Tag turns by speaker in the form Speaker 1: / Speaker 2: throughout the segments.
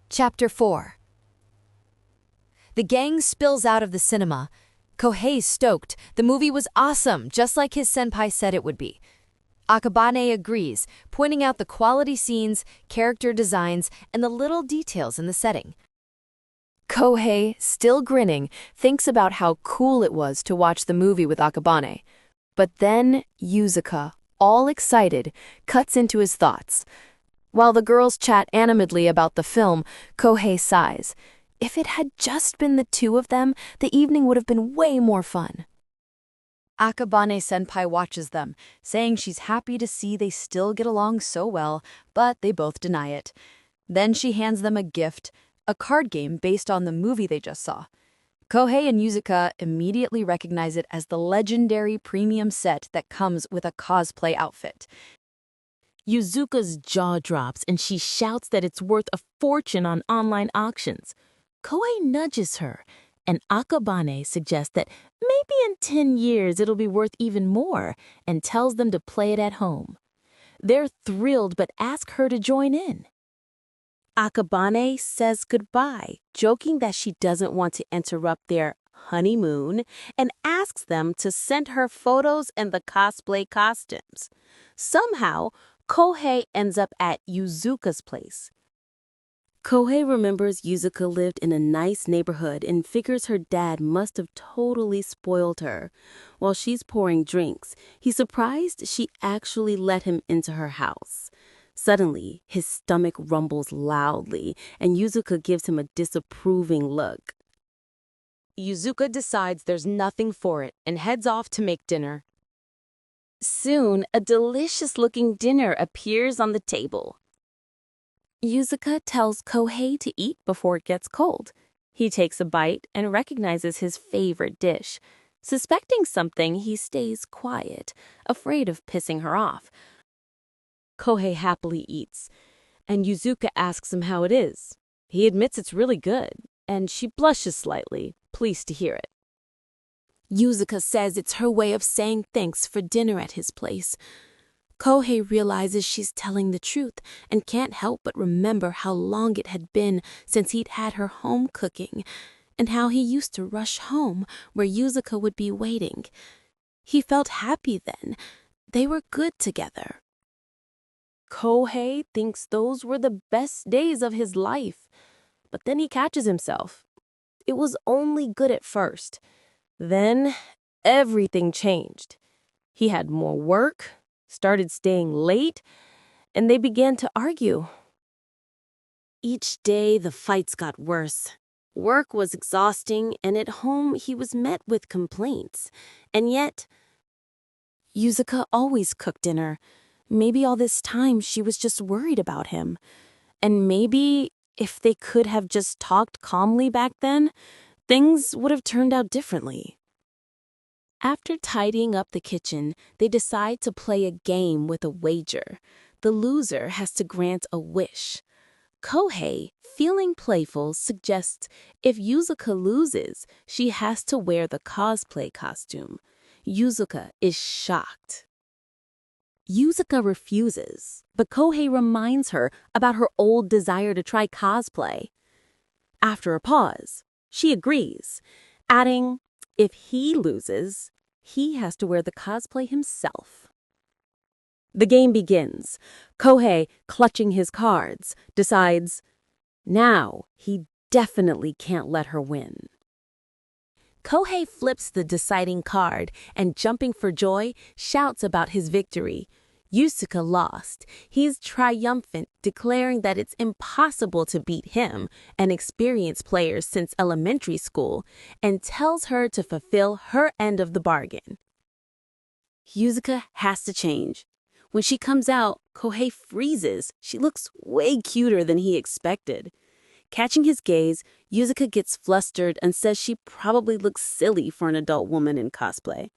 Speaker 1: Chapter 4. The gang spills out of the cinema. Kohei's stoked. The movie was awesome, just like his senpai said it would be. Akabane agrees, pointing out the quality scenes, character designs, and the little details in the setting. Kohei, still grinning, thinks about how cool it was to watch the movie with Akabane. But then Yuzuka, all excited, cuts into his thoughts. While the girls chat animatedly about the film, Kohei sighs. If it had just been the two of them, the evening would have been way more fun. Akabane-senpai watches them, saying she's happy to see they still get along so well, but they both deny it. Then she hands them a gift, a card game based on the movie they just saw. Kohei and Yuzuka immediately recognize it as the legendary premium set that comes with a cosplay outfit.
Speaker 2: Yuzuka's jaw drops and she shouts that it's worth a fortune on online auctions. Kohei nudges her, and Akabane suggests that maybe in 10 years it'll be worth even more and tells them to play it at home. They're thrilled but ask her to join in. Akabane says goodbye, joking that she doesn't want to interrupt their honeymoon and asks them to send her photos and the cosplay costumes. Somehow, Kohei ends up at Yuzuka's place. Kohei remembers Yuzuka lived in a nice neighborhood and figures her dad must have totally spoiled her. While she's pouring drinks, he's surprised she actually let him into her house. Suddenly, his stomach rumbles loudly, and Yuzuka gives him a disapproving look.
Speaker 1: Yuzuka decides there's nothing for it and heads off to make dinner. Soon, a delicious-looking dinner appears on the table.
Speaker 2: Yuzuka tells Kohei to eat before it gets cold. He takes a bite and recognizes his favorite dish. Suspecting something, he stays quiet, afraid of pissing her off. Kohei happily eats, and Yuzuka asks him how it is. He admits it's really good, and she blushes slightly, pleased to hear it. Yuzuka says it's her way of saying thanks for dinner at his place. Kohei realizes she's telling the truth and can't help but remember how long it had been since he'd had her home cooking, and how he used to rush home where Yuzuka would be waiting. He felt happy then. They were good together. Kohei thinks those were the best days of his life, but then he catches himself. It was only good at first. Then, everything changed. He had more work, started staying late, and they began to argue. Each day, the fights got worse. Work was exhausting, and at home, he was met with complaints. And yet, Yuzuka always cooked dinner. Maybe all this time, she was just worried about him. And maybe, if they could have just talked calmly back then, things would have turned out differently. After tidying up the kitchen, they decide to play a game with a wager. The loser has to grant a wish. Kohei, feeling playful, suggests if Yuzuka loses, she has to wear the cosplay costume. Yuzuka is shocked. Yuzuka refuses, but Kohei reminds her about her old desire to try cosplay. After a pause, she agrees, adding, if he loses, he has to wear the cosplay himself. The game begins. Kohei, clutching his cards, decides, now he definitely can't let her win. Kohei flips the deciding card and, jumping for joy, shouts about his victory. Yuzuka lost. He's triumphant, declaring that it's impossible to beat him, an experienced player since elementary school, and tells her to fulfill her end of the bargain. Yuzuka has to change. When she comes out, Kohei freezes. She looks way cuter than he expected. Catching his gaze, Yuzuka gets flustered and says she probably looks silly for an adult woman in cosplay.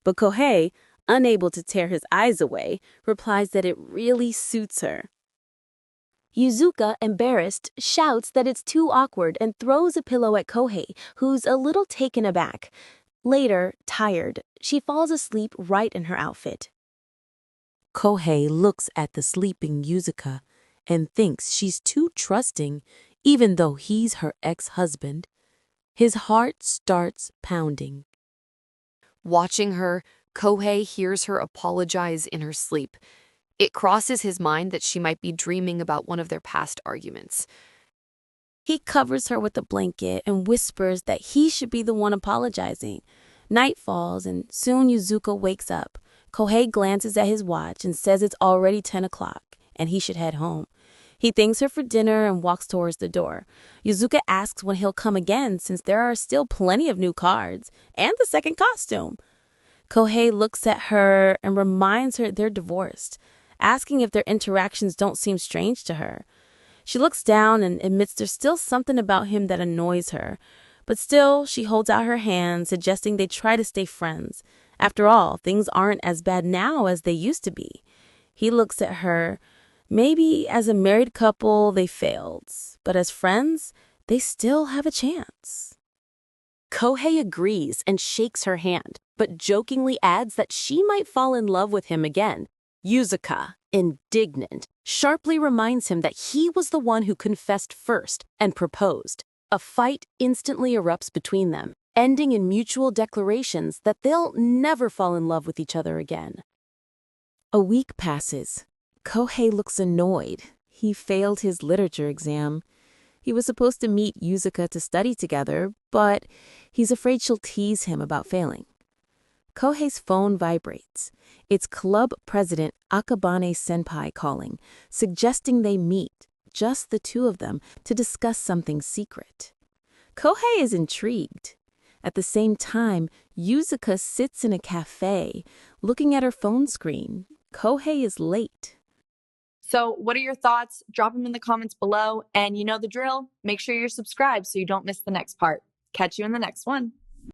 Speaker 2: But Kohei, unable to tear his eyes away, replies that it really suits her. Yuzuka, embarrassed, shouts that it's too awkward and throws a pillow at Kohei, who's a little taken aback. Later, tired, she falls asleep right in her outfit. Kohei looks at the sleeping Yuzuka and thinks she's too trusting, even though he's her ex-husband. His heart starts pounding.
Speaker 1: Watching her, Kohei hears her apologize in her sleep. It crosses his mind that she might be dreaming about one of their past arguments.
Speaker 2: He covers her with a blanket and whispers that he should be the one apologizing. Night falls and soon Yuzuka wakes up. Kohei glances at his watch and says it's already 10 o'clock and he should head home. He thanks her for dinner and walks towards the door. Yuzuka asks when he'll come again since there are still plenty of new cards and the second costume. Kohei looks at her and reminds her they're divorced, asking if their interactions don't seem strange to her. She looks down and admits there's still something about him that annoys her. But still, she holds out her hand, suggesting they try to stay friends. After all, things aren't as bad now as they used to be. He looks at her. Maybe as a married couple, they failed. But as friends, they still have a chance.
Speaker 3: Kohei agrees and shakes her hand, but jokingly adds that she might fall in love with him again. Yuzuka, indignant, sharply reminds him that he was the one who confessed first and proposed. A fight instantly erupts between them, ending in mutual declarations that they'll never fall in love with each other again.
Speaker 2: A week passes. Kohei looks annoyed. He failed his literature exam. He was supposed to meet Yuzuka to study together, but he's afraid she'll tease him about failing. Kohei's phone vibrates. It's club president Akabane Senpai calling, suggesting they meet, just the two of them, to discuss something secret. Kohei is intrigued. At the same time, Yuzuka sits in a cafe, looking at her phone screen. Kohei is late.
Speaker 4: So what are your thoughts? Drop them in the comments below. And you know the drill. Make sure you're subscribed so you don't miss the next part. Catch you in the next one.